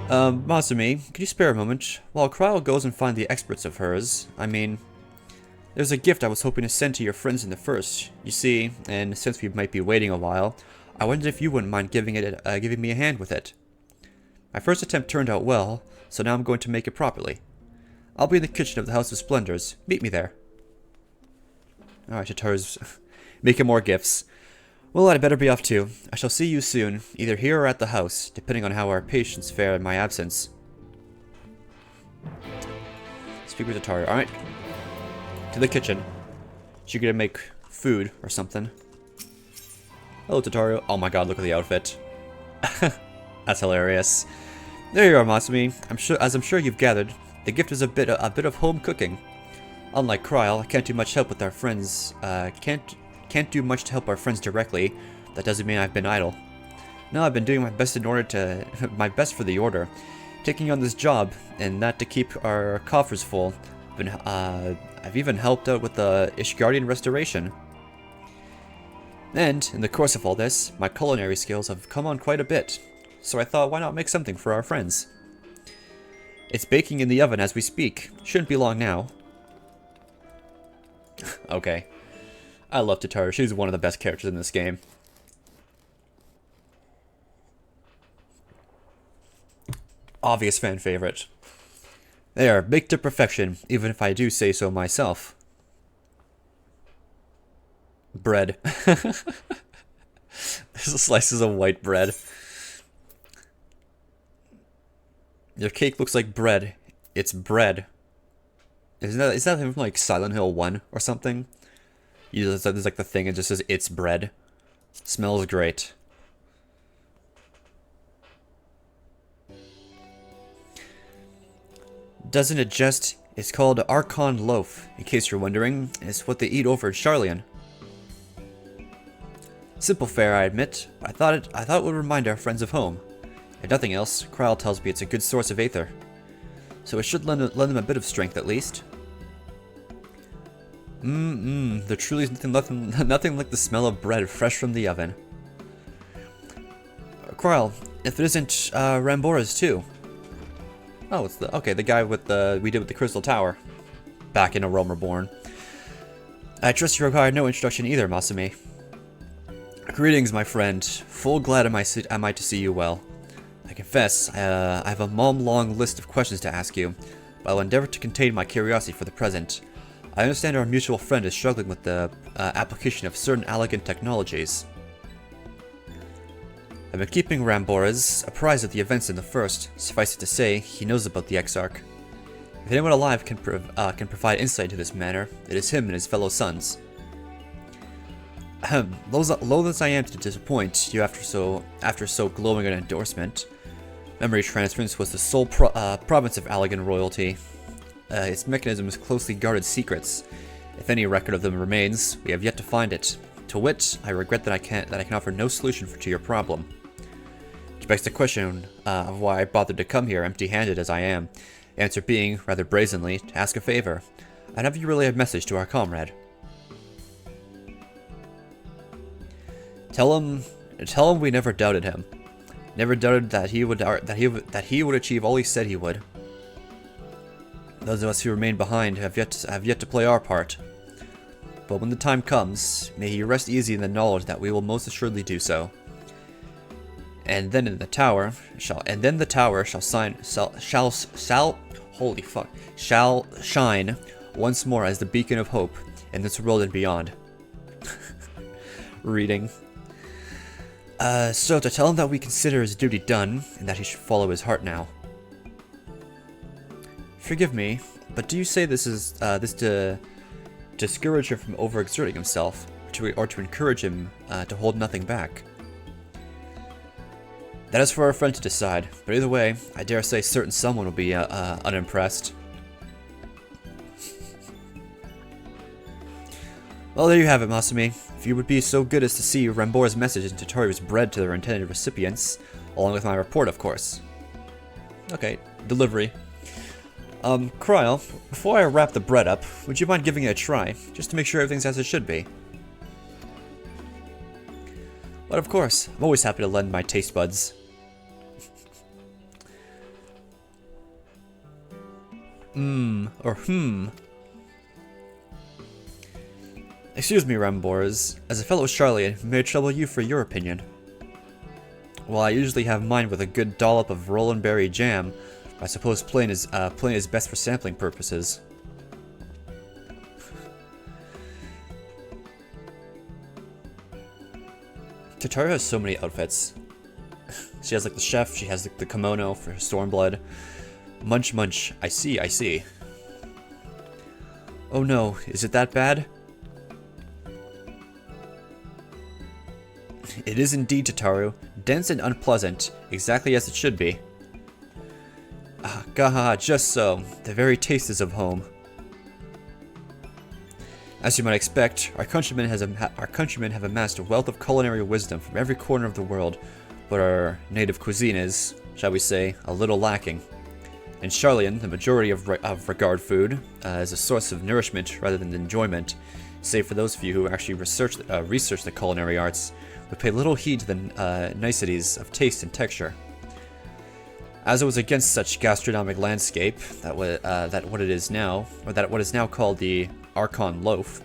Masumi, could you spare a moment? While Cryle goes and find the experts of hers, I mean, there's a gift I was hoping to send to your friends in the first, you see, and since we might be waiting a while, I wondered if you wouldn't mind giving me a hand with it. My first attempt turned out well, so now I'm going to make it properly. I'll be in the kitchen of the House of Splendors. Meet me there. Alright, Tataru's making more gifts. Well, I'd better be off too. I shall see you soon, either here or at the house, depending on how our patients fare in my absence. Speak with Tataru. Alright. To the kitchen. She's gonna make food or something. Hello, Tataru. Oh my god, look at the outfit. That's hilarious. There you are, Masumi. I'm sure you've gathered, the gift is a bit of home cooking. Unlike Cryle, I can't do much help with our friends. Can't do much to help our friends directly. That doesn't mean I've been idle. No, I've been doing my best my best for the order, taking on this job, and that to keep our coffers full. I've even helped out with the Ishgardian restoration. And in the course of all this, my culinary skills have come on quite a bit. So I thought, why not make something for our friends? It's baking in the oven as we speak. Shouldn't be long now. Okay. I love Tataru. She's one of the best characters in this game. Obvious fan favorite. They are baked to perfection, even if I do say so myself. Bread. There's slices of white bread. Your cake looks like bread. It's bread. Is that from like Silent Hill 1 or something? There's like the thing, it just says it's bread. Smells great. Doesn't it just... It's called Archon Loaf, in case you're wondering. It's what they eat over in Charlian. Simple fare, I admit. I thought it would remind our friends of home. If nothing else, Cryle tells me it's a good source of aether. So it should lend them a bit of strength at least. There truly is nothing like the smell of bread fresh from the oven. Cryle, if it isn't Rambora's too. Oh, it's the guy with we did with the Crystal Tower. Back in A Realm Reborn. I trust you require no introduction either, Masumi. Greetings, my friend. Full glad am I to see you well. I confess, I have a long list of questions to ask you, but I'll endeavor to contain my curiosity for the present. I understand our mutual friend is struggling with the application of certain elegant technologies. I've been keeping Ramboras apprised of the events in the first. Suffice it to say, he knows about the Exarch. If anyone alive can provide insight into this matter, it is him and his fellow sons. Loath as I am to disappoint you after so glowing an endorsement, memory transference was the sole province of Allegan royalty. Its mechanism is closely guarded secrets. If any record of them remains, we have yet to find it. To wit, I regret that I can offer no solution to your problem. Which begs the question of why I bothered to come here empty-handed as I am. Answer being, rather brazenly, to ask a favor. I'd have you relay a message to our comrade. Tell him we never doubted him. Never doubted that he would achieve all he said he would. Those of us who remain behind have yet to play our part. But when the time comes, may he rest easy in the knowledge that we will most assuredly do so. And then the tower shall shine once more as the beacon of hope in this world and beyond. Reading. So to tell him that we consider his duty done, and that he should follow his heart now. Forgive me, but do you say this is to discourage him from overexerting himself, or to encourage him to hold nothing back? That is for our friend to decide, but either way, I dare say certain someone will be unimpressed. Well, there you have it, Masumi. If you would be so good as to see Rambora's message and Tataru's bread to their intended recipients, along with my report, of course. Okay, delivery. Cryle, before I wrap the bread up, would you mind giving it a try, just to make sure everything's as it should be? But of course, I'm always happy to lend my taste buds. or Excuse me, Rambors. As a fellow Charlian, may I trouble you for your opinion? While I usually have mine with a good dollop of rollin' berry jam, I suppose plain is best for sampling purposes. Tataru has so many outfits. She has like the chef, she has like the kimono for her Stormblood. Munch munch, I see, I see. Oh no, is it that bad? It is indeed, Tataru. Dense and unpleasant, exactly as it should be. Ah, gaha, just so. The very taste is of home. As you might expect, our countrymen have amassed a wealth of culinary wisdom from every corner of the world, but our native cuisine is, shall we say, a little lacking. In Charlian, the majority of regard food is a source of nourishment rather than enjoyment, save for those few who actually research the culinary arts, but pay little heed to the niceties of taste and texture. As it was against such gastronomic landscape that what is now called the Archon Loaf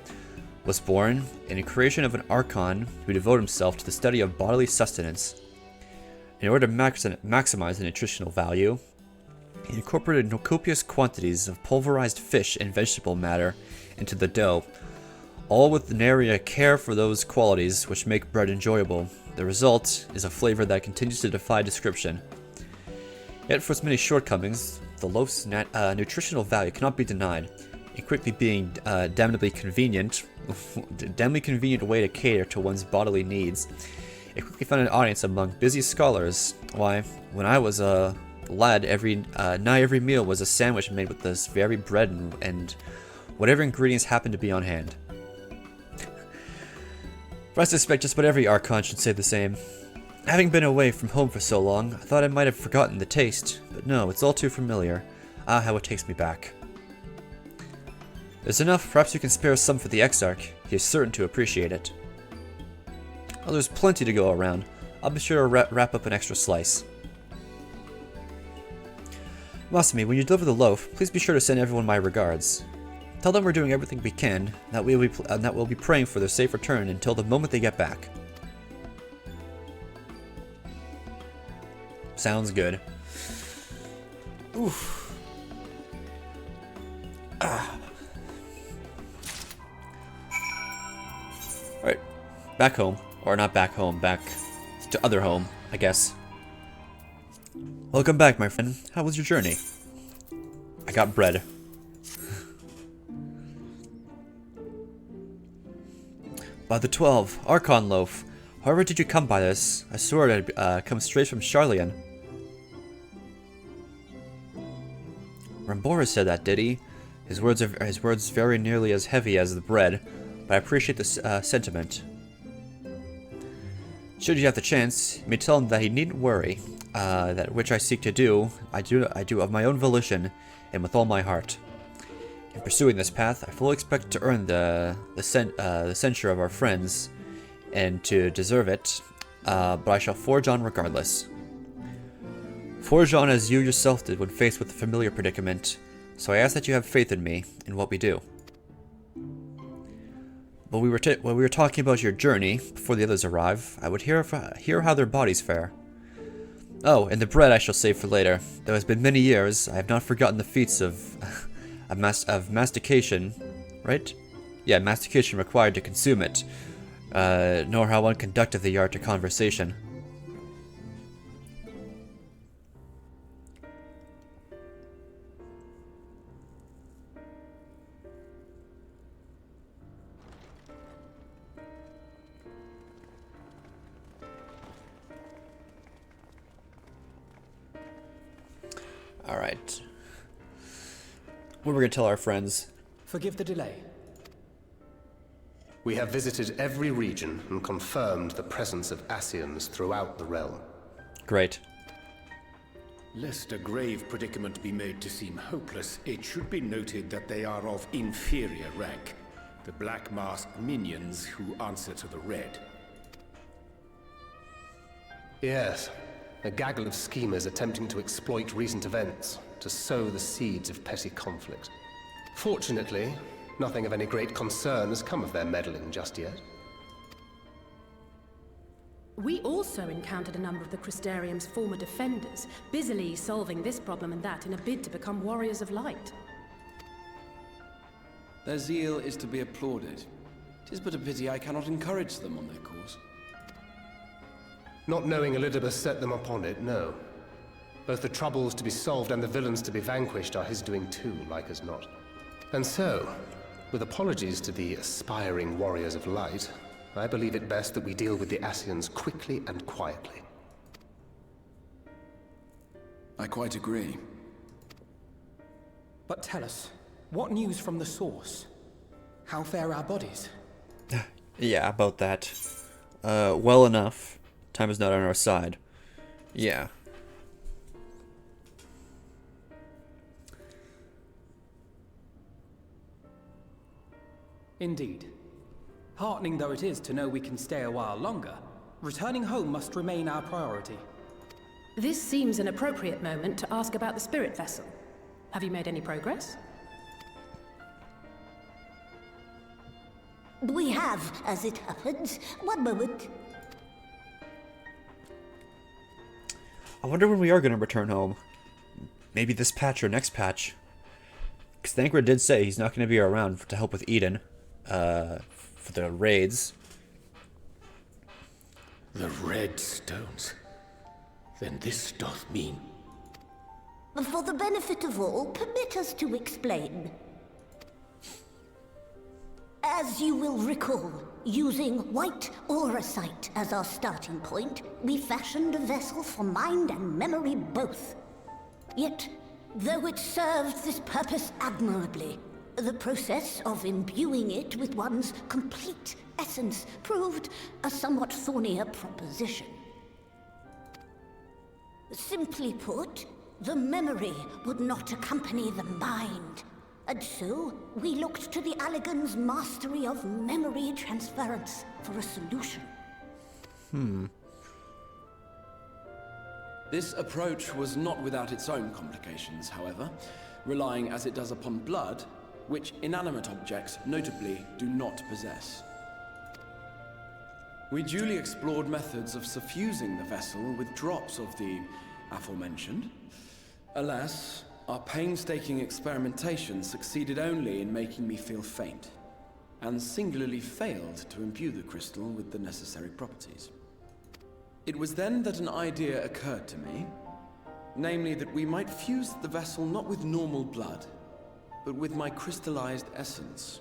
was born in the creation of an Archon who devoted himself to the study of bodily sustenance. In order to maximize the nutritional value, he incorporated copious quantities of pulverized fish and vegetable matter into the dough, all with nary a care for those qualities which make bread enjoyable. The result is a flavor that continues to defy description. Yet for its many shortcomings, the loaf's nutritional value cannot be denied. In quickly being damnably convenient way to cater to one's bodily needs, it quickly found an audience among busy scholars. Why, when I was a lad, nigh every meal was a sandwich made with this very bread and whatever ingredients happened to be on hand. For I suspect just about every Archon should say the same. Having been away from home for so long, I thought I might have forgotten the taste, but no, it's all too familiar. Ah, how it takes me back. There's enough, perhaps you can spare some for the Exarch. He is certain to appreciate it. Oh, there's plenty to go around. I'll be sure to wrap up an extra slice. Masumi, when you deliver the loaf, please be sure to send everyone my regards. Tell them we're doing everything we can, that we'll be praying for their safe return until the moment they get back. Sounds good. Oof. Alright, back home. Or not back home, back to other home, I guess. Welcome back, my friend. How was your journey? I got bread. By the 12, Archon Loaf. However did you come by this? I swore it had come straight from Charlian. Rambora said that, did he? His words very nearly as heavy as the bread, but I appreciate the sentiment. Should you have the chance, you may tell him that he needn't worry. That which I seek to do, I do of my own volition, and with all my heart. In pursuing this path, I fully expect to earn the censure of our friends, and to deserve it, but I shall forge on regardless. Forge on as you yourself did when faced with the familiar predicament, so I ask that you have faith in me, in what we do. But when we were talking about your journey, before the others arrive, I would hear how their bodies fare. Oh, and the bread I shall save for later. Though it has been many years, I have not forgotten the feats of mastication, right? Yeah, mastication required to consume it, nor how unconductive they are to conversation. Alright. What are we going to tell our friends? Forgive the delay. We have visited every region and confirmed the presence of Ascians throughout the realm. Great. Lest a grave predicament be made to seem hopeless, it should be noted that they are of inferior rank. The black masked minions who answer to the red. Yes, A gaggle of schemers attempting to exploit recent events to sow the seeds of petty conflict. Fortunately, nothing of any great concern has come of their meddling just yet. We also encountered a number of the Crystarium's former defenders, busily solving this problem and that in a bid to become warriors of light. Their zeal is to be applauded. 'Tis but a pity I cannot encourage them on their course. Not knowing Elizabeth set them upon it, no. Both the troubles to be solved and the villains to be vanquished are his doing too, like as not. And so, with apologies to the aspiring warriors of light, I believe it best that we deal with the Ascians quickly and quietly. I quite agree. But tell us, what news from the source? How fare our bodies? Yeah, about that. Well enough. Time is not on our side. Yeah. Indeed. Heartening though it is to know we can stay a while longer, returning home must remain our priority. This seems an appropriate moment to ask about the spirit vessel. Have you made any progress? We have, as it happens. One moment. I wonder when we are going to return home. Maybe this patch or next patch. Because Thancred did say he's not going to be around to help with Eden. For the raids. The red stones. Then this doth mean... For the benefit of all, permit us to explain. As you will recall, using white auracite as our starting point, we fashioned a vessel for mind and memory both. Yet, though it served this purpose admirably, the process of imbuing it with one's complete essence proved a somewhat thornier proposition. Simply put, the memory would not accompany the mind. And so, we looked to the Alligan's mastery of memory transference for a solution. This approach was not without its own complications, however, relying as it does upon blood, which inanimate objects, notably, do not possess. We duly explored methods of suffusing the vessel with drops of the aforementioned. Alas, our painstaking experimentation succeeded only in making me feel faint, and singularly failed to imbue the crystal with the necessary properties. It was then that an idea occurred to me, namely that we might fuse the vessel not with normal blood, but with my crystallized essence.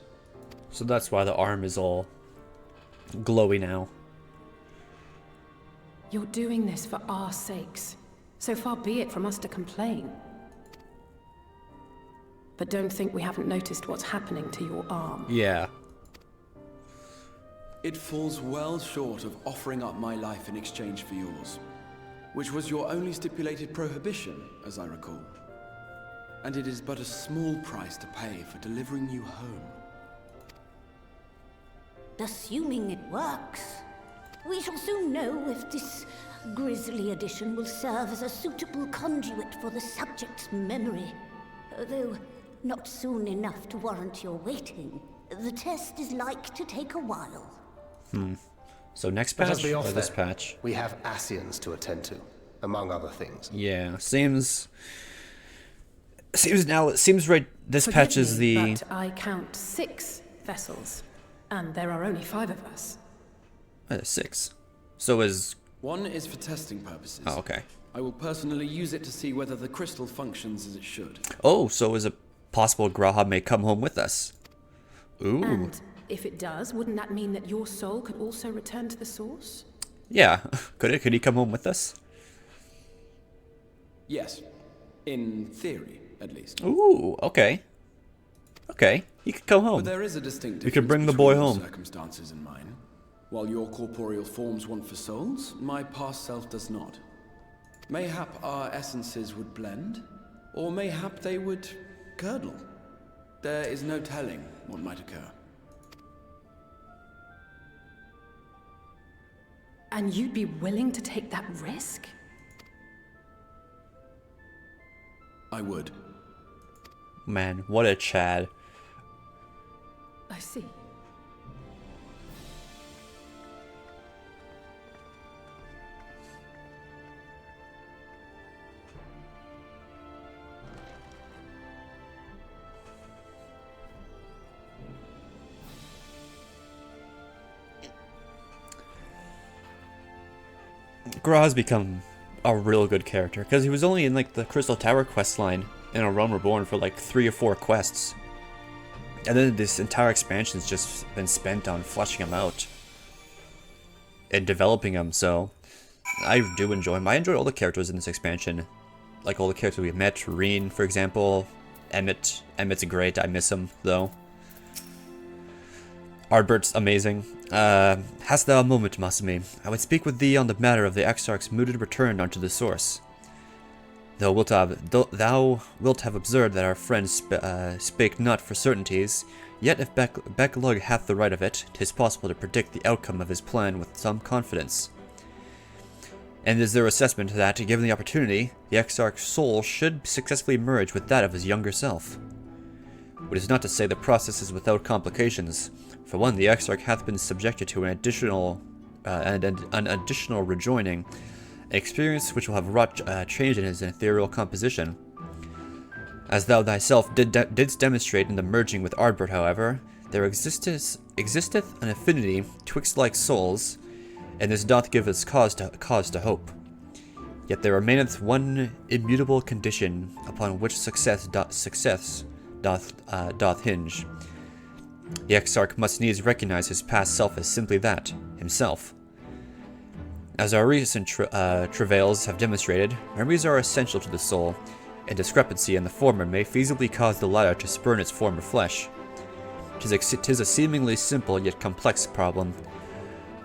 So that's why the arm is all glowy now. You're doing this for our sakes. So far be it from us to complain. But don't think we haven't noticed what's happening to your arm. Yeah. It falls well short of offering up my life in exchange for yours, which was your only stipulated prohibition, as I recall. And it is but a small price to pay for delivering you home. Assuming it works, we shall soon know if this grisly addition will serve as a suitable conduit for the subject's memory. Though not soon enough to warrant your waiting. The test is like to take a while. So next Let us patch be or off this then. patch? We have Ascians to attend to, among other things. Yeah, seems right. This patch is the But I count 6 vessels, and there are only 5 of us. 6. So is One is for testing purposes. oh okay. I will personally use it to see whether the crystal functions as it should. Oh, so is it possible Graham may come home with us? Ooh. And if it does, wouldn't that mean that your soul could also return to the source? Yeah. Could it? Could he come home with us? Yes. In theory, at least. Ooh. Okay. Okay. He could come But home. there is a distinct We could difference bring the boy between your home. circumstances and mine. While your corporeal forms want for souls, my past self does not. Mayhap our essences would blend, or mayhap they would curdle. There is no telling what might occur. And you'd be willing to take that risk? I would. Man, what a Chad. I see. Gra has become a real good character, because he was only in like the Crystal Tower quest line in A Realm Reborn for like 3 or 4 quests. And then this entire expansion's just been spent on fleshing him out. And developing him, so I do enjoy him. I enjoy all the characters in this expansion. Like all the characters we've met. Reen, for example. Emmett. Emmett's great, I miss him, though. Ardbert's amazing. Hast thou a moment, Masumi? I would speak with thee on the matter of the Exarch's mooted return unto the source. Thou wilt have observed that our friend spake not for certainties, yet if Becklug hath the right of it, 'tis possible to predict the outcome of his plan with some confidence. And it is their assessment that, given the opportunity, the Exarch's soul should successfully merge with that of his younger self. Which is not to say the process is without complications. For one, the Exarch hath been subjected to an additional rejoining, an experience which will have wrought change in his ethereal composition. As thou thyself didst demonstrate in the merging with Ardbert, however, there existeth an affinity twixt like souls, and this doth give us cause to hope. Yet there remaineth one immutable condition upon which success doth hinge. The Exarch must needs recognize his past self as simply that, himself. As our recent travails have demonstrated, memories are essential to the soul, and discrepancy in the former may feasibly cause the latter to spurn its former flesh. 'Tis a seemingly simple yet complex problem.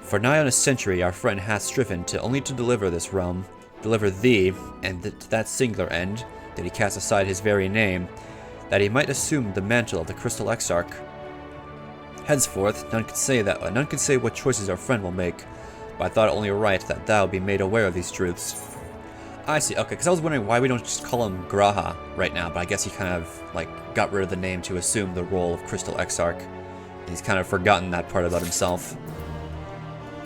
For nigh on a century our friend hath striven only to deliver this realm, deliver thee, and to that singular end, that he cast aside his very name, that he might assume the mantle of the Crystal Exarch. Henceforth, none can say what choices our friend will make, but I thought it only right that thou be made aware of these truths. I see, okay, because I was wondering why we don't just call him Graha right now, but I guess he kind of, like, got rid of the name to assume the role of Crystal Exarch. He's kind of forgotten that part about himself.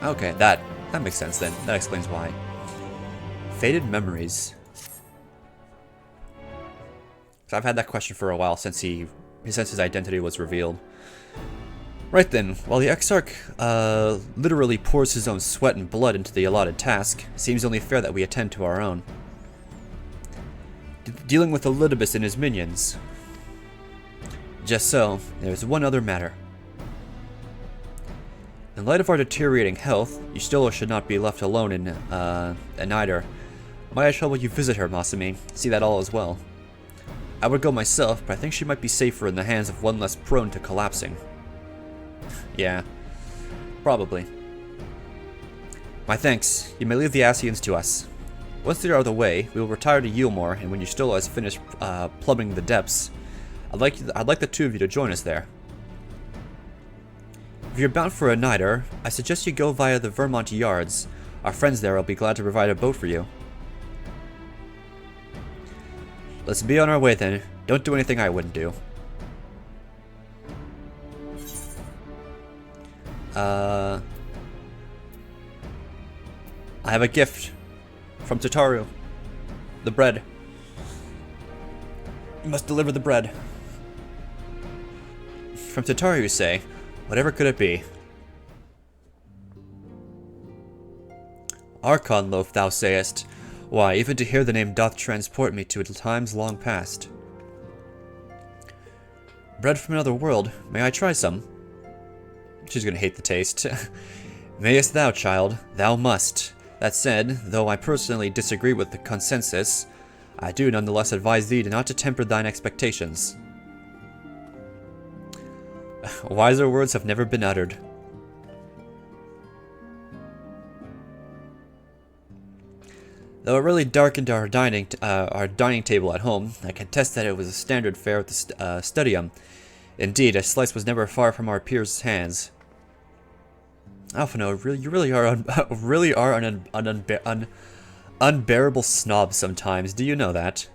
Okay, that makes sense then. That explains why. Faded memories. So I've had that question for a while since his identity was revealed. Right then, while the Exarch literally pours his own sweat and blood into the allotted task, it seems only fair that we attend to our own. Dealing with Elidibus and his minions. Just so, there's one other matter. In light of our deteriorating health, you still should not be left alone in Nider. Might I trouble you visit her, Masumi? See that all as well. I would go myself, but I think she might be safer in the hands of one less prone to collapsing. Yeah, probably. My thanks. You may leave the Asians to us. Once they are out of the way, we will retire to Yulmore, and when Ystola has finished plumbing the depths, I'd like the two of you to join us there. If you're bound for a nighter, I suggest you go via the Vermont Yards. Our friends there will be glad to provide a boat for you. Let's be on our way then. Don't do anything I wouldn't do. I have a gift from Tataru. The bread. You must deliver the bread. From Tataru, you say? Whatever could it be? Archon loaf, thou sayest. Why, even to hear the name doth transport me to times long past. Bread from another world. May I try some? She's gonna hate the taste. Mayest thou, child? Thou must. That said, though I personally disagree with the consensus, I do nonetheless advise thee not to temper thine expectations. Wiser words have never been uttered. Though it really darkened our dining table at home, I can attest that it was a standard fare at the studium. Indeed, a slice was never far from our peers' hands. Alphino, you really are an unbearable snob sometimes. Do you know that?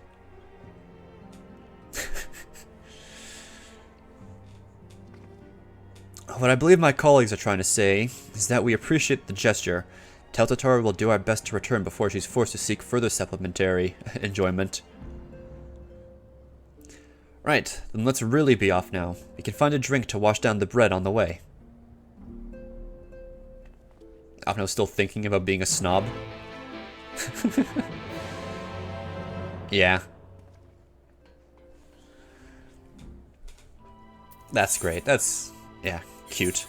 What I believe my colleagues are trying to say is that we appreciate the gesture. Tell Tataru will do our best to return before she's forced to seek further supplementary enjoyment. Right, then let's really be off now. We can find a drink to wash down the bread on the way. Avno's still thinking about being a snob. Yeah. That's great. That's, yeah, cute.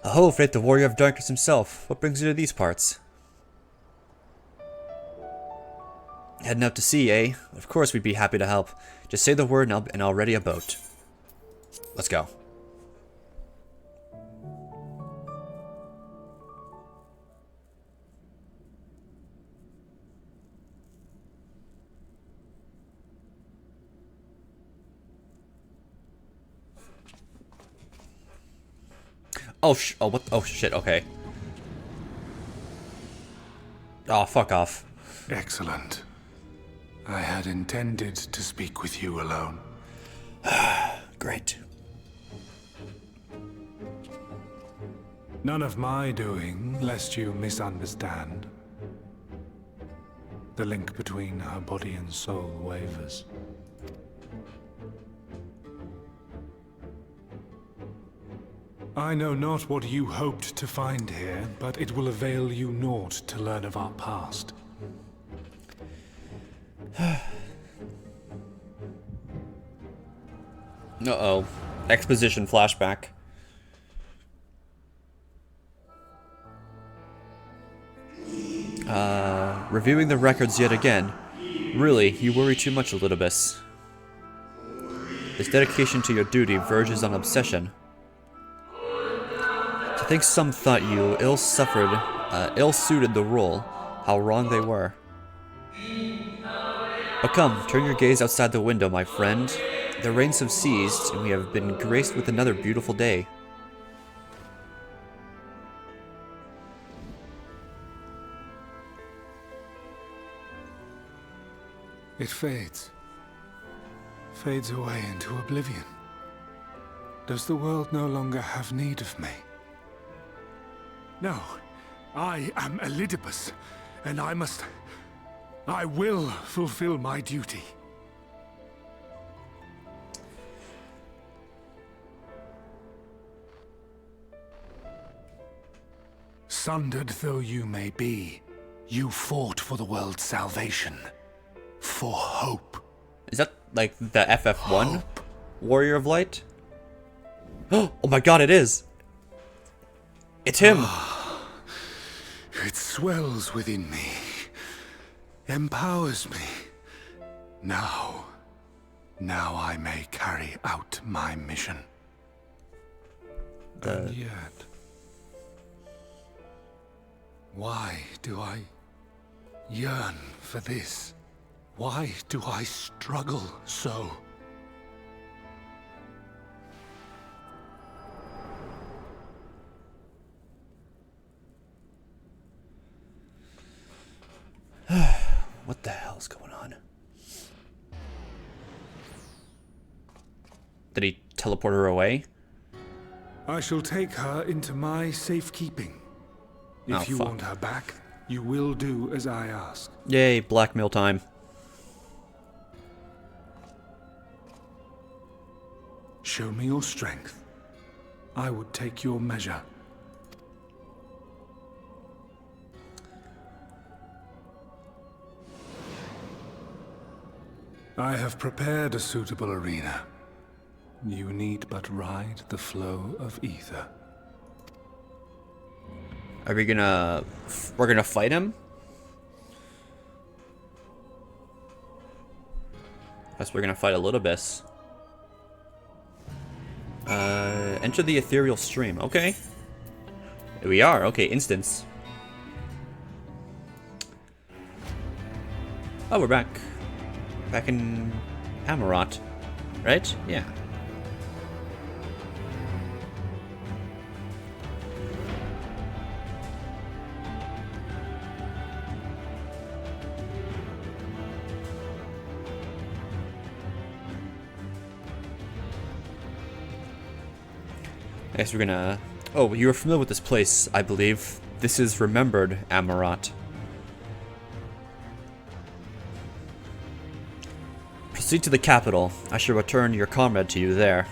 Oh, Fate, the warrior of darkness himself. What brings you to these parts? Heading out to sea, eh? Of course we'd be happy to help. Just say the word and I'll ready a boat. Let's go. Oh, what? Oh, shit, okay. Oh, fuck off. Excellent. I had intended to speak with you alone. Great. None of my doing, lest you misunderstand. The link between her body and soul wavers. I know not what you hoped to find here, but it will avail you naught to learn of our past. Uh-oh. Exposition flashback. Reviewing the records yet again. Really, you worry too much, Elidibus. This dedication to your duty verges on obsession. To think some thought you ill-suited the role, how wrong they were. But come, turn your gaze outside the window, my friend. The rains have ceased, and we have been graced with another beautiful day. It fades. Fades away into oblivion. Does the world no longer have need of me? No. I am Elidibus, and I will fulfill my duty. Sundered though you may be, you fought for the world's salvation. For hope. Is that like the FF1 Warrior of Light? Oh my god, it is! It's him! It swells within me. Empowers me. Now I may carry out my mission. And yet, why do I yearn for this? Why do I struggle so? What the hell's going on? Did he teleport her away? I shall take her into my safekeeping. If you want her back, you will do as I ask. Yay, blackmail time. Show me your strength. I would take your measure. I have prepared a suitable arena. You need but ride the flow of ether. Are we gonna... We're gonna fight him? Guess we're gonna fight Elidibus. Enter the ethereal stream. Okay. We are. Okay, instance. Oh, we're back. Back in Amarot. Right? Yeah. guess we're gonna... Oh, you're familiar with this place, I believe. This is Remembered Amarat. Proceed to the capital. I shall return your comrade to you there.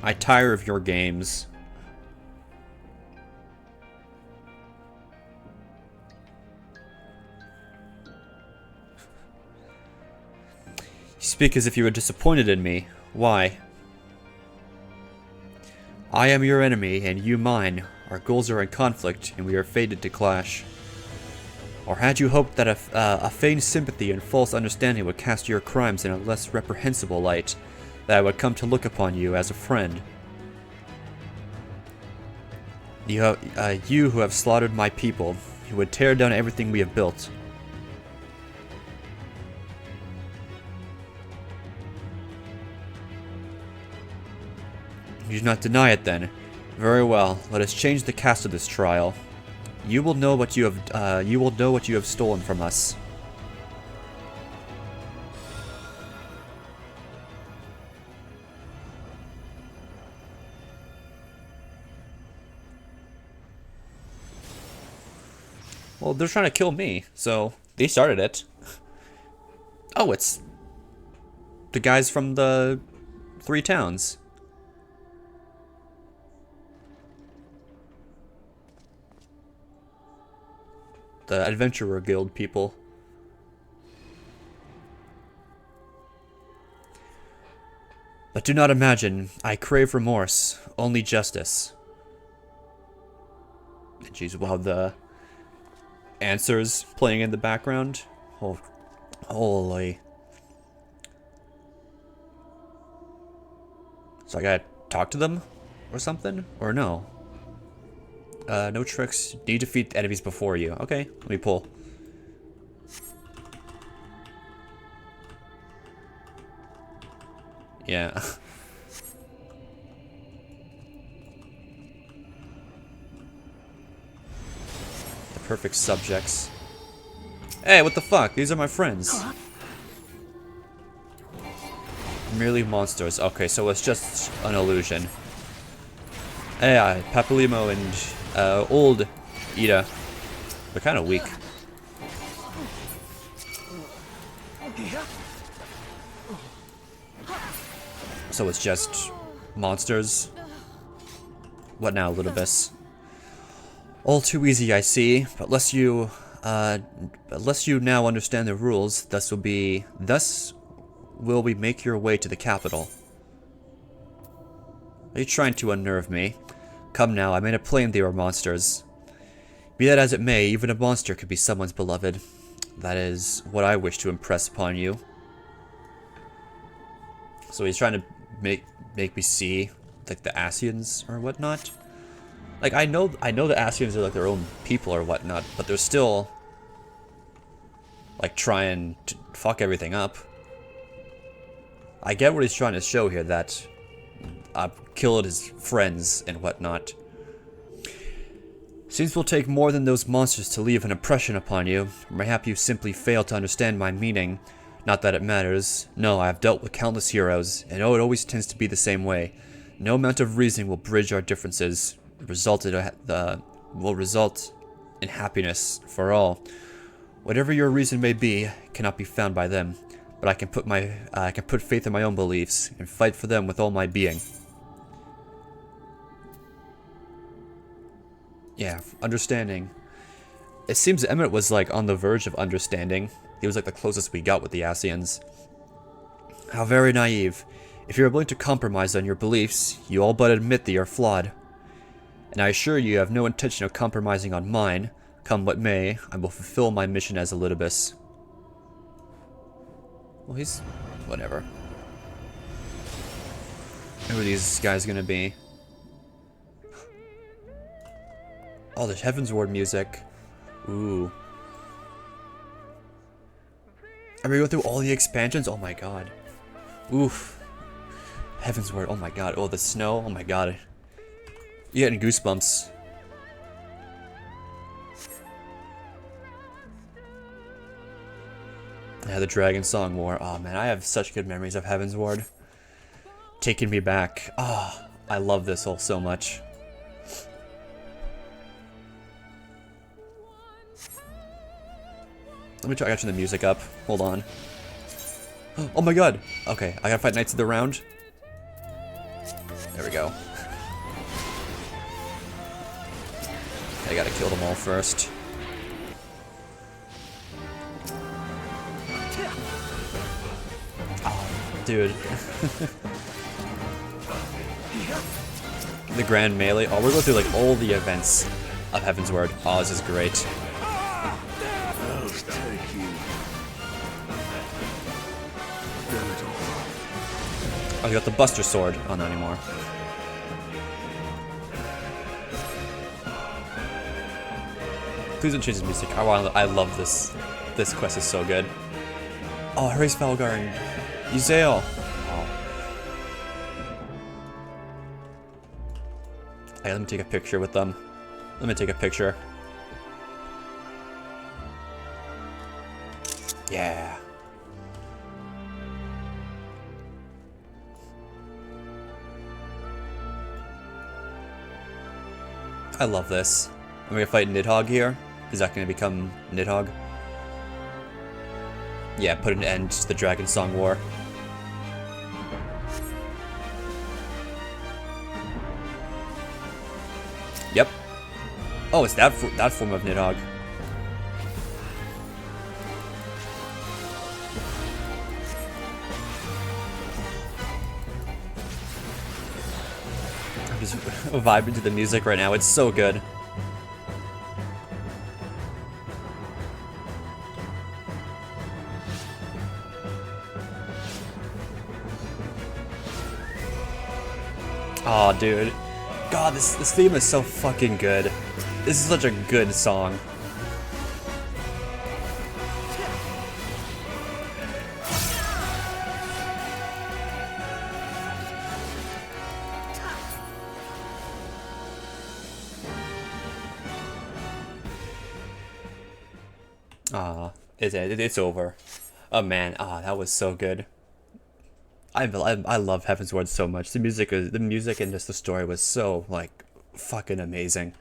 I tire of your games. You speak as if you were disappointed in me. Why? I am your enemy, and you mine. Our goals are in conflict, and we are fated to clash. Or had you hoped that a feigned sympathy and false understanding would cast your crimes in a less reprehensible light, that I would come to look upon you as a friend? You who have slaughtered my people, who would tear down everything we have built. You do not deny it, then. Very well. Let us change the cast of this trial. You will know what you have stolen from us. Well, they're trying to kill me, so they started it. Oh, it's the guys from the 3 towns. The Adventurer Guild people. But do not imagine, I crave remorse, only justice. Jeez, wow, the answers playing in the background. Oh, holy. So I gotta talk to them? Or something? Or no? No tricks. Need to defeat enemies before you. Okay, let me pull. Yeah. The perfect subjects. Hey, what the fuck? These are my friends. Merely monsters. Okay, so it's just an illusion. Hey, Papalimo and old Ida. They're kind of weak. So it's just monsters. What now, Littlebus? All too easy, I see. But lest you now understand the rules, thus will we make your way to the capital. Are you trying to unnerve me? Come now, I made it plain they were monsters. Be that as it may, even a monster could be someone's beloved. That is what I wish to impress upon you. So he's trying to make me see, like, the Asians or whatnot. Like, I know the Asians are like their own people or whatnot, but they're still like trying to fuck everything up. I get what he's trying to show here, that I've killed his friends and whatnot. Seems it will take more than those monsters to leave an impression upon you. Mayhap you simply fail to understand my meaning. Not that it matters. No, I have dealt with countless heroes, and it always tends to be the same way. No amount of reasoning will bridge our differences. Will result in happiness for all. Whatever your reason may be, cannot be found by them. But I can put faith in my own beliefs and fight for them with all my being. Yeah, understanding. It seems Emmett was like on the verge of understanding. He was like the closest we got with the Asians. How very naive. If you are willing to compromise on your beliefs, you all but admit that you're flawed. And I assure you have no intention of compromising on mine. Come what may, I will fulfill my mission as Elidibus. Well, he's... whatever. Who are these guys gonna be? Oh, there's Heavensward music. Ooh. Are we going through all the expansions? Oh my god. Oof. Heavensward, oh my god. Oh, the snow, oh my god. You're getting goosebumps. Yeah, the Dragon Song War. Oh man, I have such good memories of Heaven's Ward. Taking me back. Oh, I love this all so much. Let me try to turn the music up. Hold on. Oh my god! Okay, I gotta fight Knights of the Round. There we go. I gotta kill them all first. Oh, dude. The Grand Melee. Oh, we're going through like all the events of Heaven's Ward. Oh, this is great. Oh, you got the Buster Sword. Oh, not anymore. Please don't change the music. I love this. This quest is so good. Oh, Herace Falgar and Yuzael. Oh. Hey, let me take a picture with them. Let me take a picture. Yeah. I love this. I'm gonna fight Nidhogg here. Is that gonna become Nidhogg? Yeah, put an end to the Dragon Song War. Yep. Oh, it's that form of Nidhogg. I'm just vibing to the music right now. It's so good. Aw, dude. God, this theme is so fucking good. This is such a good song. It's over. Oh man, that was so good. I love Heaven's Ward so much. The music and just the story was so like fucking amazing.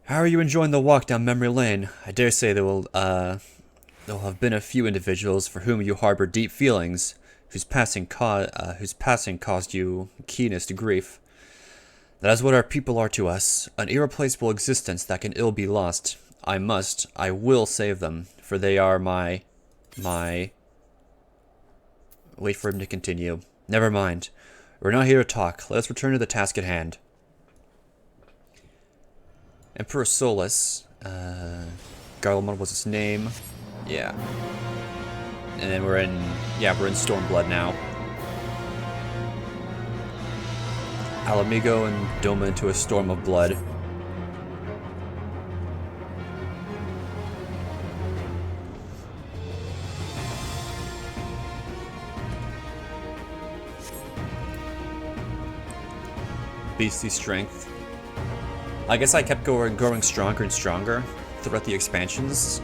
How are you enjoying the walk down memory lane? I dare say there'll have been a few individuals for whom you harbor deep feelings, whose passing caused you keenest grief. That is what our people are to us, an irreplaceable existence that can ill be lost. I will save them, for they are my... Wait for him to continue. Never mind. We're not here to talk. Let us return to the task at hand. Emperor Solus. Garlemald was his name. Yeah. And then we're in Stormblood now. Alamigo and Doma into a storm of blood. Beastly strength. I guess I kept growing stronger and stronger throughout the expansions.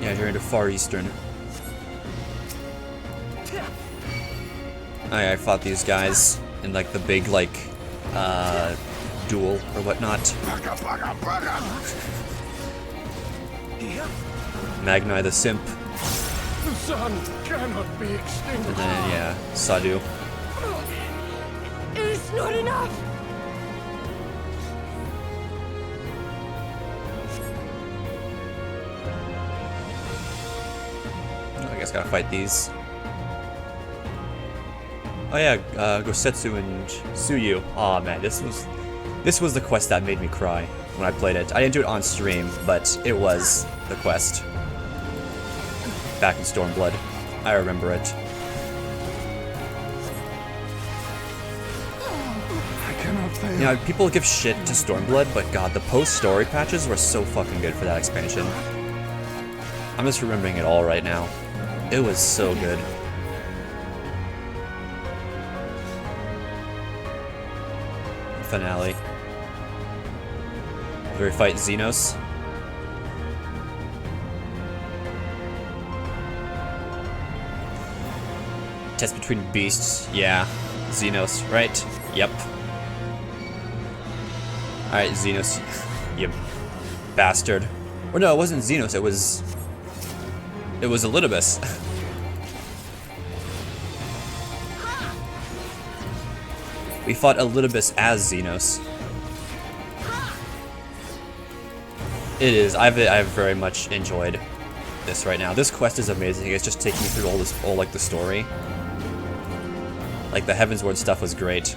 Yeah, you're into Far Eastern. I fought these guys in like the big duel or whatnot. Magnai the Simp. The sun cannot be extinguished. And then yeah, Sadu. It's not enough! I guess gotta fight these. Oh yeah, Gosetsu and Tsuyu. Aw man, this was the quest that made me cry when I played it. I didn't do it on stream, but it was the quest. Back in Stormblood. I remember it. You know, people give shit to Stormblood, but god, the post-story patches were so fucking good for that expansion. I'm just remembering it all right now. It was so good. Finale. Where we fight Xenos. Test between beasts. Yeah. Xenos, right? Yep. Alright, Xenos. You bastard. Or no, it wasn't Xenos, it was Elidibus. We fought Elidibus as Xenos. It is. I've very much enjoyed this right now. This quest is amazing. It's just taking me through all like the story. Like the Heavensward stuff was great.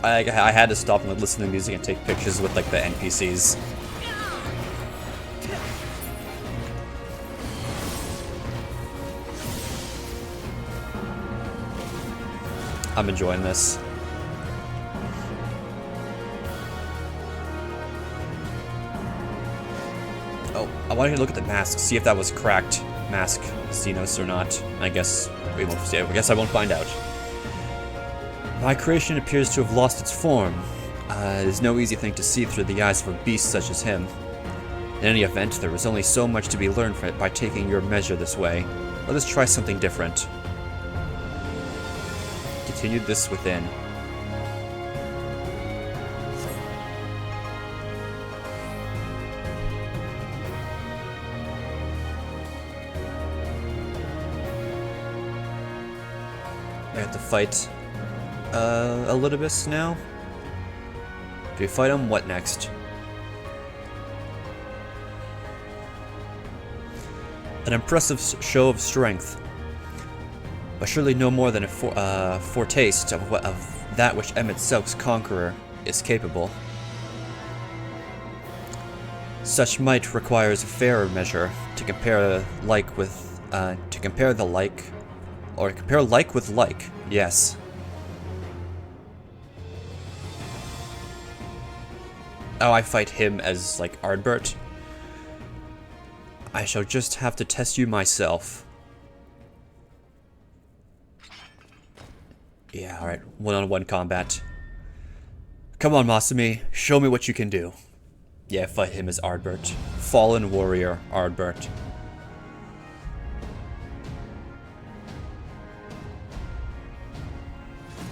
I had to stop and like, listen to music and take pictures with like the NPCs. I'm enjoying this. Oh, I wanted to look at the mask, see if that was cracked mask Xenos or not. I guess we won't see. I guess I won't find out. My creation appears to have lost its form. It is no easy thing to see through the eyes of a beast such as him. In any event, there is only so much to be learned from it by taking your measure this way. Let us try something different. Continued this within. I have to fight Elidibus now. Do we fight him? What next? An impressive show of strength, but surely no more than a foretaste of that which Emet-Selch's conqueror is capable. Such might requires a fairer measure to compare like with compare like with like. Yes. Oh, I fight him as like Ardbert. I shall just have to test you myself. Yeah, alright. One-on-one combat. Come on, Masumi. Show me what you can do. Yeah, fight him as Ardbert. Fallen warrior, Ardbert.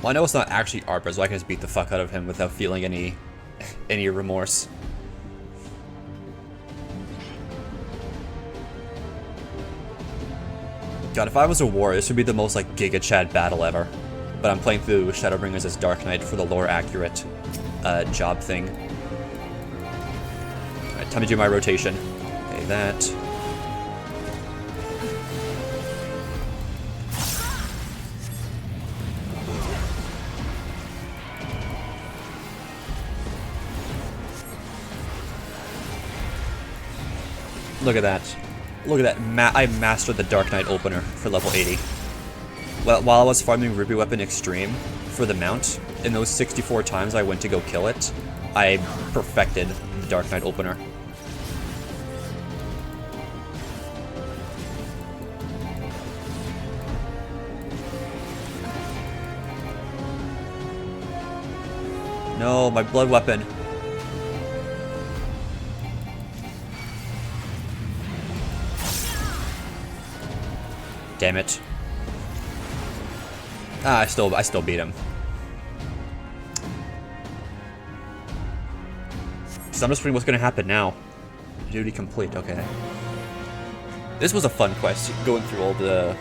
Well, I know it's not actually Ardbert, so I can just beat the fuck out of him without feeling any remorse. God, if I was a warrior, this would be the most like Giga Chad battle ever. But I'm playing through Shadowbringers as Dark Knight for the lore accurate job thing. Alright, time to do my rotation. Okay, that. Look at that. Look at that. I mastered the Dark Knight opener for level 80. Well, while I was farming Ruby Weapon Extreme for the mount, in those 64 times I went to go kill it, I perfected the Dark Knight opener. No, my blood weapon. Damn it. Ah, I still beat him. So I'm just wondering what's gonna happen now. Duty complete, okay. This was a fun quest, going through all the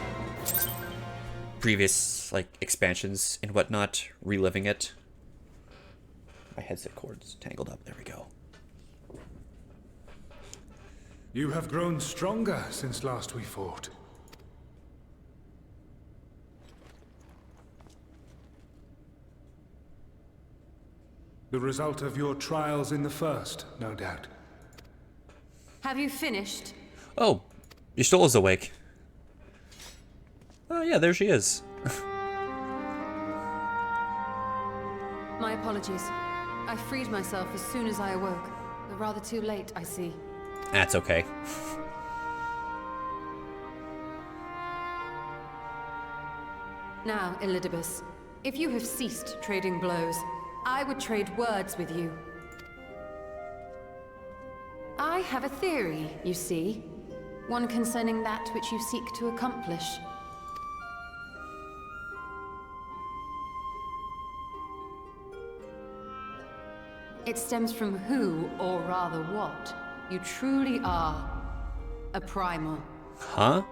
previous, like, expansions and whatnot, reliving it. My headset cord's tangled up, there we go. You have grown stronger since last we fought. The result of your trials in the first, no doubt. Have you finished? Oh, Y'shtola awake. Oh yeah, there she is. My apologies. I freed myself as soon as I awoke. But rather too late, I see. That's okay. Now, Elidibus, if you have ceased trading blows, I would trade words with you. I have a theory, you see. One concerning that which you seek to accomplish. It stems from who, or rather what, you truly are. A primal. Huh?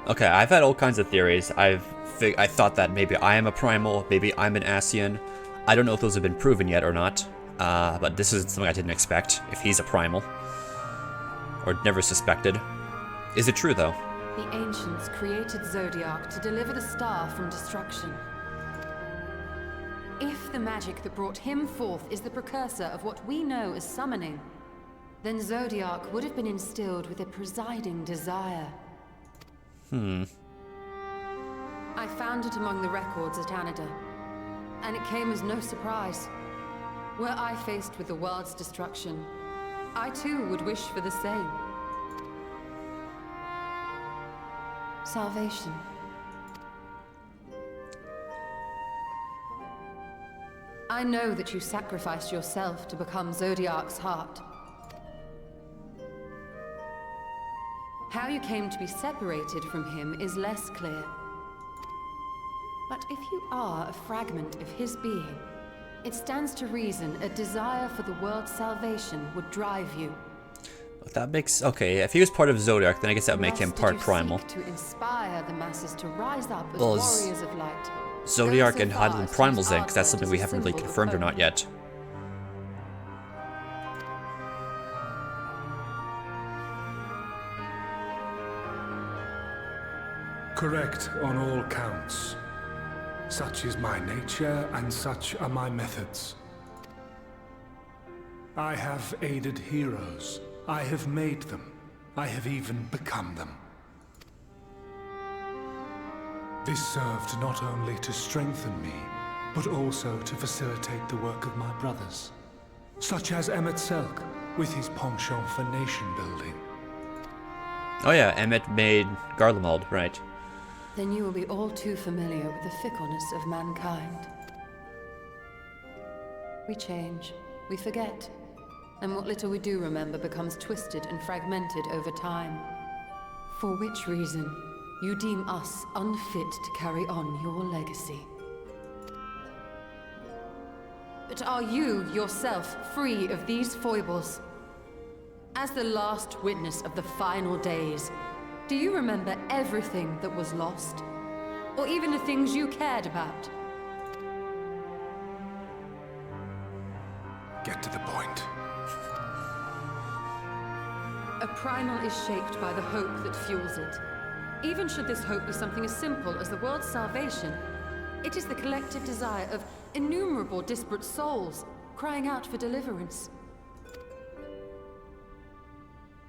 Okay, I've had all kinds of theories. I thought that maybe I am a primal, maybe I'm an Ascian. I don't know if those have been proven yet or not, but this is something I didn't expect, if he's a primal. Or never suspected. Is it true, though? The ancients created Zodiac to deliver the star from destruction. If the magic that brought him forth is the precursor of what we know as summoning, then Zodiac would have been instilled with a presiding desire. I found it among the records at Anida, and it came as no surprise. Were I faced with the world's destruction, I too would wish for the same. Salvation. I know that you sacrificed yourself to become Zodiac's heart. How you came to be separated from him is less clear. But if you are a fragment of his being, it stands to reason a desire for the world's salvation would drive you. That makes... Okay, if he was part of Zodiac, then I guess that would make him part primal. To inspire the masses to rise up as Well, warriors of light. Zodiac and Heidelin primals then, because that's something we haven't really confirmed or not yet. Correct on all counts. Such is my nature, and such are my methods. I have aided heroes. I have made them. I have even become them. This served not only to strengthen me, but also to facilitate the work of my brothers, such as Emmett Selk, with his penchant for nation building. Oh yeah, Emmett made Garlemald, right. Then you will be all too familiar with the fickleness of mankind. We change, we forget, and what little we do remember becomes twisted and fragmented over time. For which reason, you deem us unfit to carry on your legacy. But are you, yourself, free of these foibles? As the last witness of the final days, do you remember everything that was lost? Or even the things you cared about? Get to the point. A primal is shaped by the hope that fuels it. Even should this hope be something as simple as the world's salvation, it is the collective desire of innumerable disparate souls crying out for deliverance.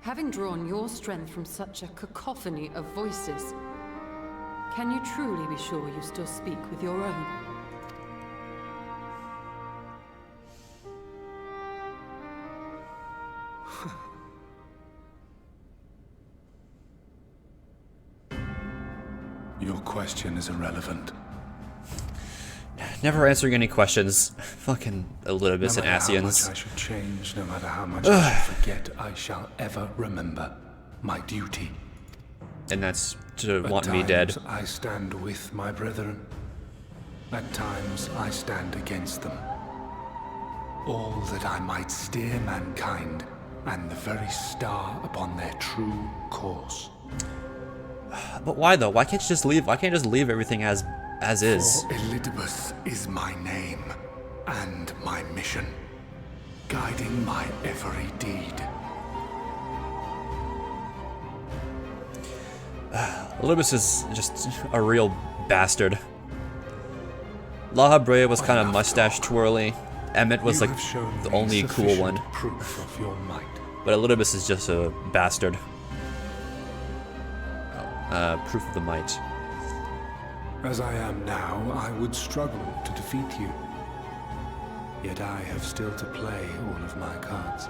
Having drawn your strength from such a cacophony of voices, can you truly be sure you still speak with your own? Your question is irrelevant. Never answering any questions. Fucking Elidibus and Ascians. No matter how much I should change, no matter how much I should forget, I shall ever remember my duty. And that's to At want me dead. times I stand with my brethren. At times I stand against them. All that I might steer mankind and the very star upon their true course. But why though? Why can't you just leave? Why can't you just leave everything as is? For Elidibus is my name and my mission, guiding my every deed. Elidibus is just a real bastard. La Habrea was kind of mustache twirly. Emmett was like the only cool one. Proof of your might. But Elidibus is just a bastard. Proof of the might. As I am now, I would struggle to defeat you. Yet I have still to play all of my cards.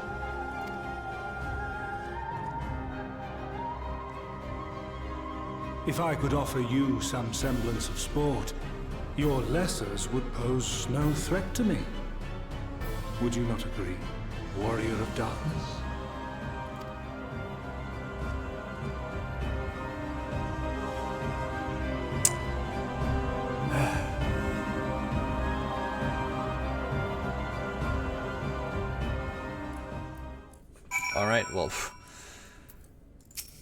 If I could offer you some semblance of sport, your lessers would pose no threat to me. Would you not agree, warrior of darkness? Alright, well,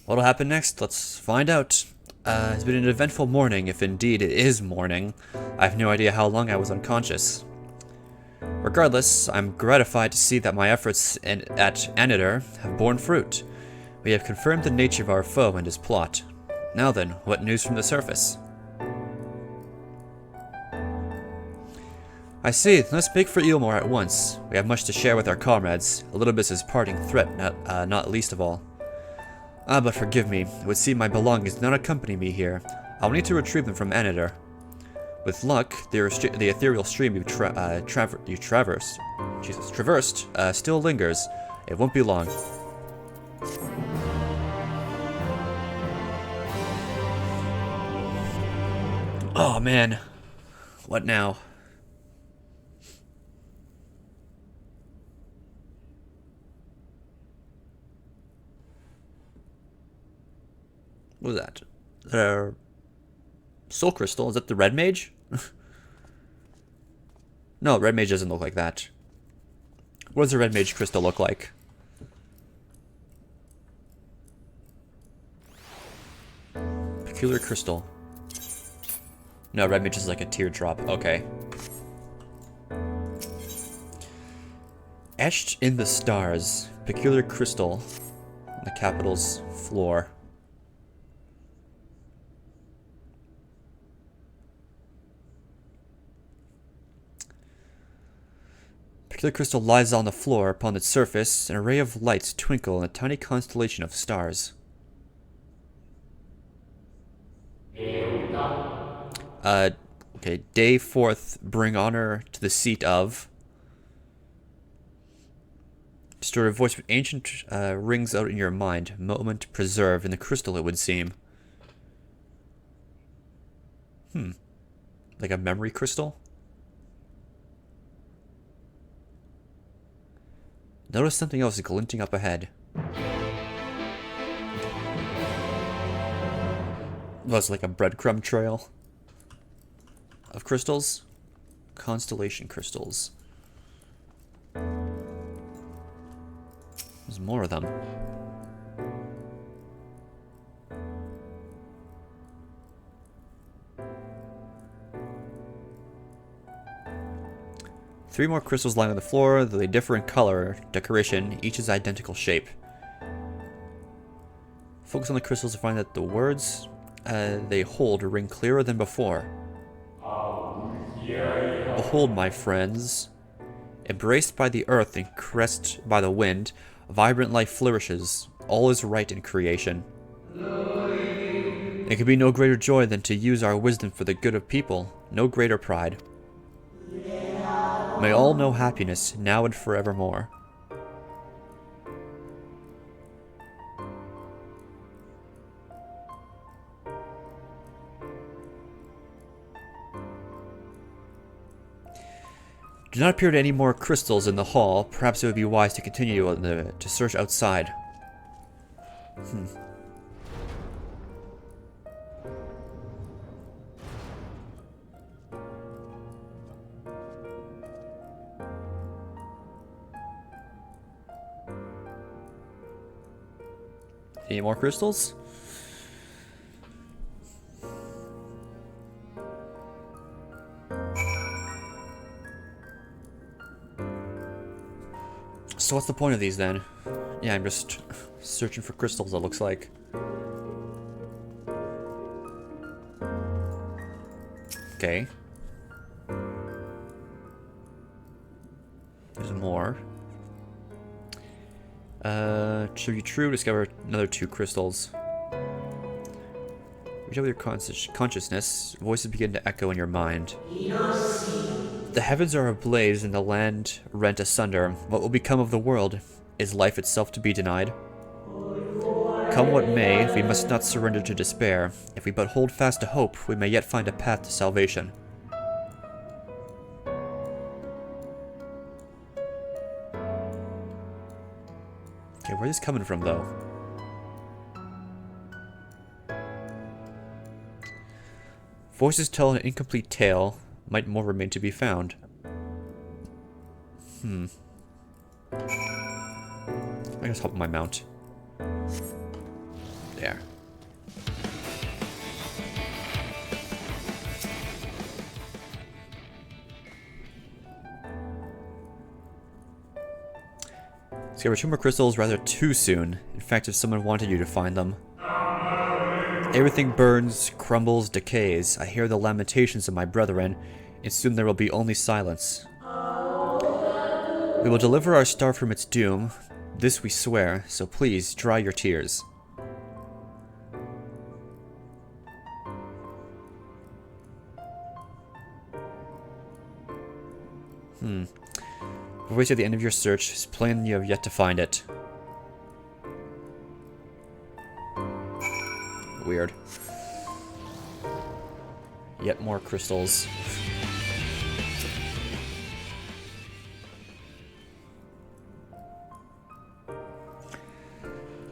what'll happen next? Let's find out. It's been an eventful morning, if indeed it is morning. I have no idea how long I was unconscious. Regardless, I'm gratified to see that my efforts at Anitor have borne fruit. We have confirmed the nature of our foe and his plot. Now then, what news from the surface? I see. Let's make for Eelmore at once. We have much to share with our comrades. Elidibus's parting threat, not least of all. But forgive me. It would seem my belongings do not accompany me here. I'll need to retrieve them from Anitor. With luck, the ethereal stream you've traversed still lingers. It won't be long. Oh man, what now? What was that? Soul Crystal? Is that the Red Mage? No, Red Mage doesn't look like that. What does the Red Mage Crystal look like? Peculiar Crystal. No, Red Mage is like a teardrop. Okay. Etched in the stars. Peculiar Crystal. On the capital's floor. Peculiar Crystal lies on the floor. Upon its surface, an array of lights twinkle in a tiny constellation of stars. Okay, day 4th, bring honor to the seat of. Stir a voice with ancient rings out in your mind. Moment preserved in the crystal, it would seem. Like a memory crystal? Notice something else glinting up ahead. Was like a breadcrumb trail of crystals. Constellation crystals. There's more of them. Three more crystals lying on the floor, though they differ in color, decoration, each is identical shape. Focus on the crystals to find that the words they hold ring clearer than before. Behold, my friends. Embraced by the earth and caressed by the wind, vibrant life flourishes. All is right in creation. There could be no greater joy than to use our wisdom for the good of people, no greater pride. May all know happiness, now and forevermore. Do not appear to any more crystals in the hall. Perhaps it would be wise to continue to search outside. Any more crystals? So what's the point of these then? Yeah, I'm just searching for crystals, it looks like. Okay. There's more. To be true, discover another 2 crystals. Reach out with your consciousness, voices begin to echo in your mind. The heavens are ablaze and the land rent asunder. What will become of the world? Is life itself to be denied? Come what may, we must not surrender to despair. If we but hold fast to hope, we may yet find a path to salvation. Okay, where is this coming from, though? Voices tell an incomplete tale. Might more remain to be found. I I just hop on my mount. There. Discover 2 more crystals rather too soon. In fact, if someone wanted you to find them. Everything burns, crumbles, decays. I hear the lamentations of my brethren, and soon there will be only silence. We will deliver our star from its doom. This we swear, so please, dry your tears. Wait till the end of your search. It's plain you have yet to find it. Weird. Yet more crystals.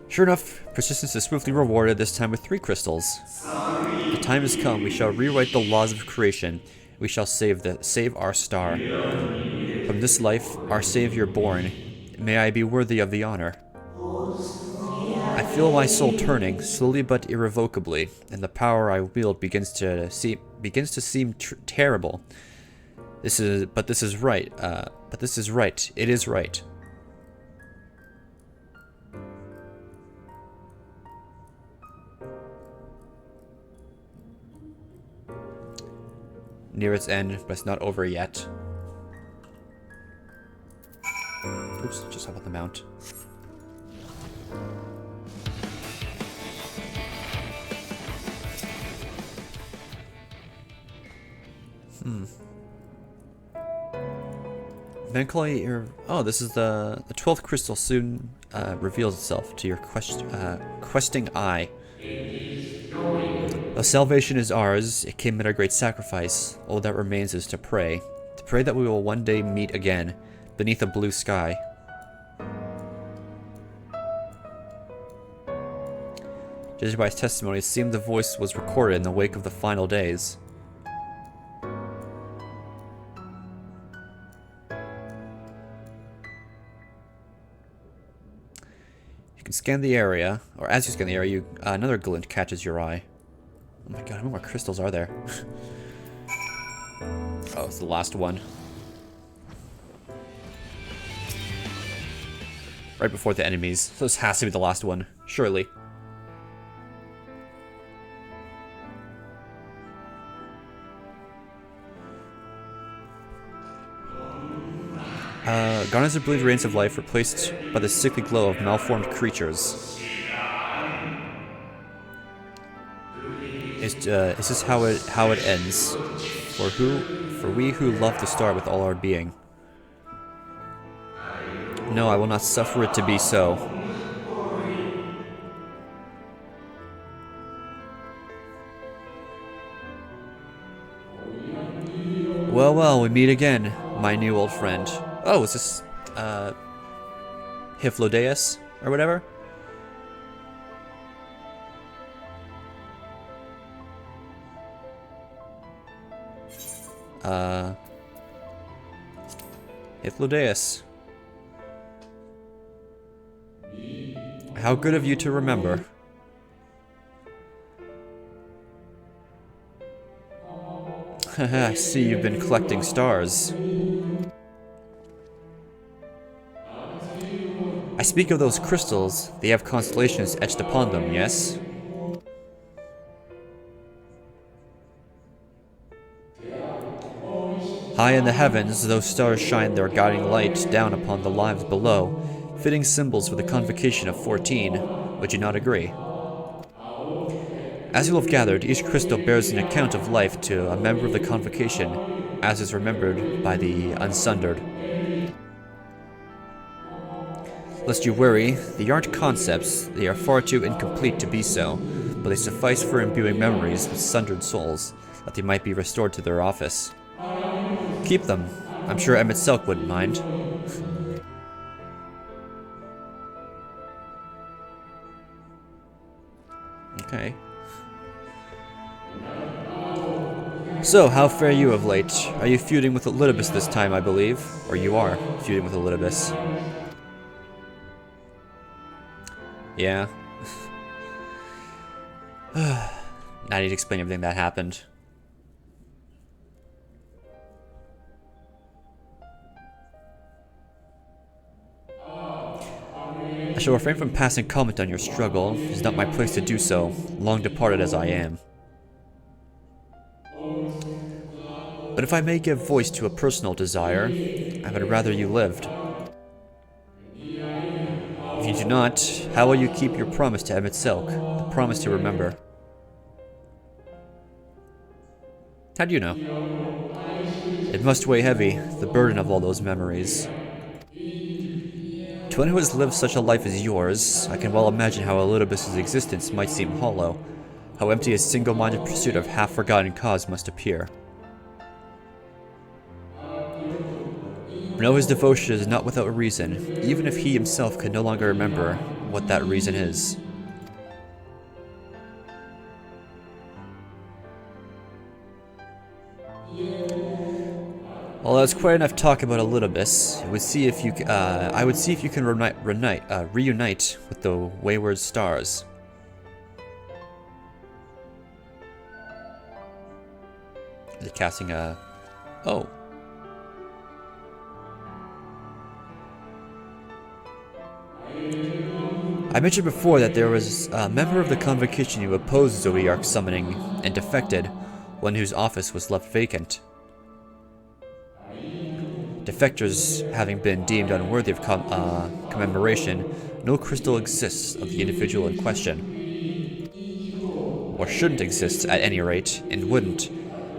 Sure enough, persistence is swiftly rewarded, this time with 3 crystals. The time has come. We shall rewrite the laws of creation. We shall save our star. From this life, our savior born, may I be worthy of the honor. I feel my soul turning, slowly but irrevocably, and the power I wield begins to seem terrible. This is right. It is right. Near its end, but it's not over yet. Oops, just hop on the mount. Eventually, oh, this is the 12th crystal soon reveals itself to your questing eye. Though salvation is ours, it came at a great sacrifice. All that remains is to pray that we will one day meet again, beneath a blue sky. Judging by his testimony, it seemed the voice was recorded in the wake of the final days. You can scan the area, or as you scan the area, another glint catches your eye. Oh my god, how many more crystals are there? Oh, it's the last one. Right before the enemies. So this has to be the last one, surely. Garnets of brilliant radiance of life replaced by the sickly glow of malformed creatures. Is this how it ends? For we who love the star with all our being. No, I will not suffer it to be so. Well, well, we meet again, my new old friend. Oh, is this, Hyphlodeus, or whatever? Hyphlodeus. How good of you to remember. I see you've been collecting stars. I speak of those crystals. They have constellations etched upon them, yes? High in the heavens, those stars shine their guiding light down upon the lives below, fitting symbols for the convocation of 14. Would you not agree? As you have gathered, each crystal bears an account of life to a member of the convocation, as is remembered by the unsundered. Lest you worry, they aren't concepts, they are far too incomplete to be so, but they suffice for imbuing memories with sundered souls, that they might be restored to their office. Keep them. I'm sure Emmett Selk wouldn't mind. Okay. So, how fare you of late? Are you feuding with Elidibus this time, I believe? Or you are feuding with Elidibus. Yeah. Now I need to explain everything that happened. I shall refrain from passing comment on your struggle. It is not my place to do so, long departed as I am. But if I may give voice to a personal desire, I would rather you lived. If you do not, how will you keep your promise to Emmett Silk, the promise to remember? How do you know? It must weigh heavy, the burden of all those memories. To one who has lived such a life as yours, I can well imagine how Elidibus's existence might seem hollow, how empty a single-minded pursuit of half-forgotten cause must appear. No, his devotion is not without reason, even if he himself can no longer remember what that reason is. Well, that's quite enough talk about Elidibus. I would see if you can reunite with the wayward stars. They're casting a... Oh. I mentioned before that there was a member of the Convocation who opposed Zodiark summoning and defected, one whose office was left vacant. Defectors having been deemed unworthy of commemoration, no crystal exists of the individual in question. Or shouldn't exist, at any rate, and wouldn't,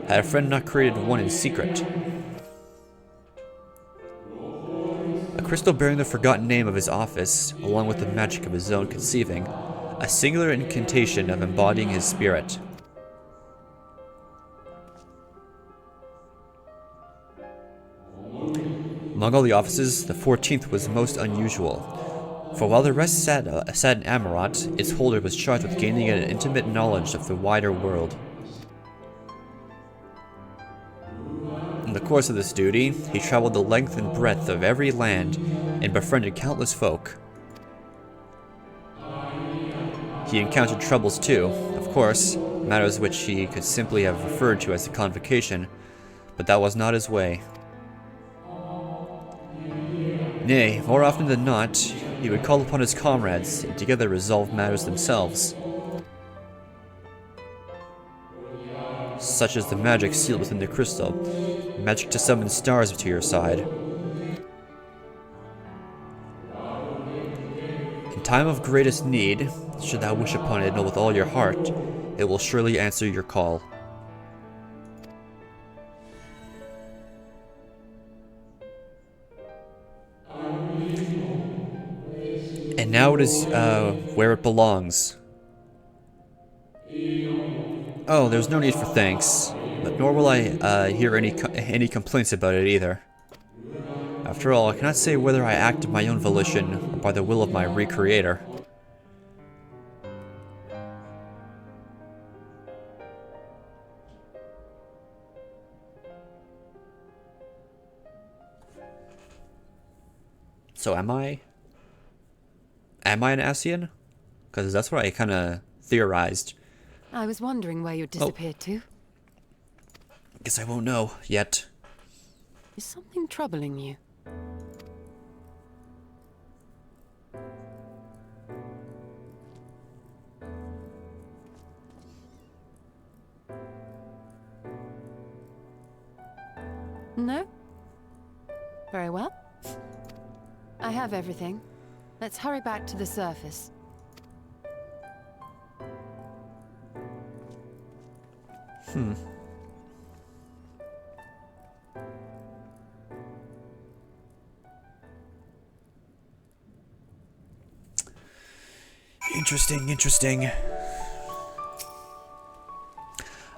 had a friend not created one in secret. A crystal bearing the forgotten name of his office, along with the magic of his own conceiving, a singular incantation of embodying his spirit. Among all the offices, the 14th was most unusual, for while the rest sat in Amarat, its holder was charged with gaining an intimate knowledge of the wider world. In the course of this duty, he traveled the length and breadth of every land and befriended countless folk. He encountered troubles too, of course, matters which he could simply have referred to as the Convocation, but that was not his way. Nay, more often than not, he would call upon his comrades and together resolve matters themselves. Such as the magic sealed within the crystal, magic to summon stars to your side. In time of greatest need, should thou wish upon it with all your heart, it will surely answer your call. And now it is where it belongs. Oh, there's no need for thanks, but nor will I hear any complaints about it either. After all, I cannot say whether I act of my own volition or by the will of my recreator. So am I? Am I an Ascian? Because that's what I kind of theorized. I was wondering where you disappeared to. Guess I won't know yet. Is something troubling you? No? Very well. I have everything. Let's hurry back to the surface. Interesting.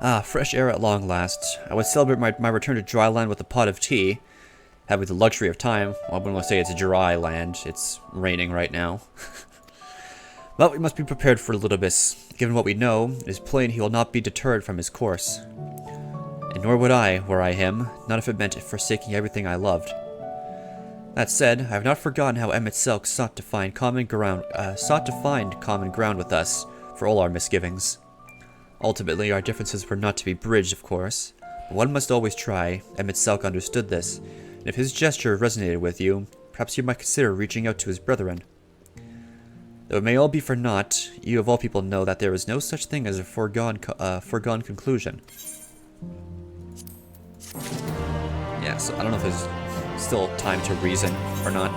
Ah, fresh air at long last. I would celebrate my return to dry land with a pot of tea. Having the luxury of time. Well, I wouldn't want to say it's dry land. It's raining right now. But we must be prepared for Elidibus. Given what we know, it is plain he will not be deterred from his course. And nor would I, were I him, not if it meant forsaking everything I loved. That said, I have not forgotten how Emet-Selch sought to find common ground with us for all our misgivings. Ultimately, our differences were not to be bridged, of course, but one must always try. Emet-Selch understood this, and if his gesture resonated with you, perhaps you might consider reaching out to his brethren. Though it may all be for naught, you of all people know that there is no such thing as a foregone conclusion. Yeah, so I don't know if there's still time to reason or not.